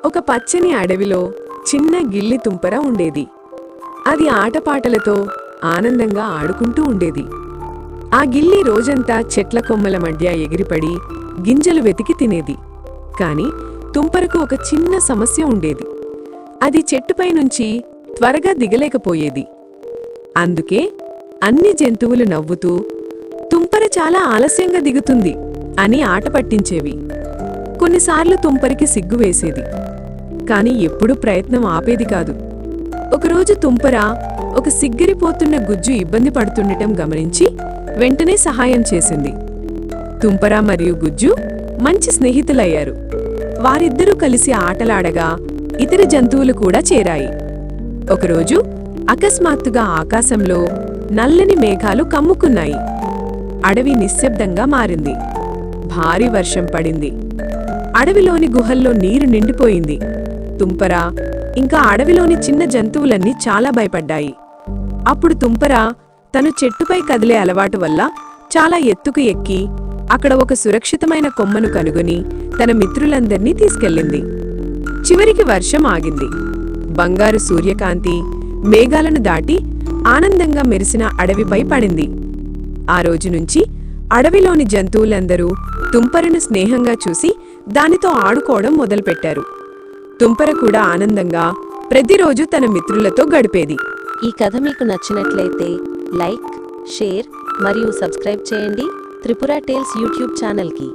ఒక పచ్చని అడవిలో చిన్న గిల్లి తుంపర ఉండేది. అది ఆటపాటలతో ఆనందంగా ఆడుకుంటూ ఉండేది. ఆ గిల్లి రోజంతా చెట్ల కొమ్మల మధ్య ఎగిరిపడి గింజలు వెతికి తినేది. కాని తుంపరకు ఒక చిన్న సమస్య ఉండేది. అది చెట్టుపై నుంచి త్వరగా దిగలేకపోయేది. అందుకే అన్ని జంతువులు నవ్వుతూ తుంపర చాలా ఆలస్యంగా దిగుతుంది అని ఆట పట్టించేవి. కొన్నిసార్లు తుంపరికి సిగ్గు వేసేది, కాని ఎప్పుడూ ప్రయత్నం ఆపేది కాదు. ఒకరోజు తుంపర ఒక సిగ్గిరిపోతున్న గుజ్జు ఇబ్బంది పడుతుండటం గమనించి వెంటనే సహాయం చేసింది. తుంపర మరియు గుజ్జు మంచి స్నేహితులయ్యారు. వారిద్దరూ కలిసి ఆటలాడగా ఇతర జంతువులు కూడా చేరాయి. ఒకరోజు అకస్మాత్తుగా ఆకాశంలో నల్లని మేఘాలు కమ్ముకున్నాయి. అడవి నిశ్శబ్దంగా మారింది. భారీ వర్షం పడింది. అడవిలోని గుహల్లో నీరు నిండిపోయింది. తుంపర ఇంకా అడవిలోని చిన్న జంతువులన్నీ చాలా భయపడ్డాయి. అప్పుడు తుంపర తను చెట్టుపై కదిలే అలవాటు వల్ల చాలా ఎత్తుకు ఎక్కి అక్కడ ఒక సురక్షితమైన కొమ్మను కనుగొని తన మిత్రులందర్నీ తీసుకెళ్ళింది. చివరికి వర్షం ఆగింది. బంగారు సూర్యకాంతి మేఘాలను దాటి ఆనందంగా మెరిసిన అడవిపై పడింది. ఆ రోజు నుంచి అడవిలోని జంతువులందరూ తుంపరను స్నేహంగా చూసి దానితో ఆడుకోవడం మొదలుపెట్టారు. తుంపర కూడా ఆనందంగా ప్రతిరోజు తన మిత్రులతో గడిపేది. ఈ కథ మీకు నచ్చినట్లయితే లైక్, షేర్ మరియు సబ్స్క్రైబ్ చేయండి త్రిపుర టేల్స్ యూట్యూబ్ ఛానల్కి.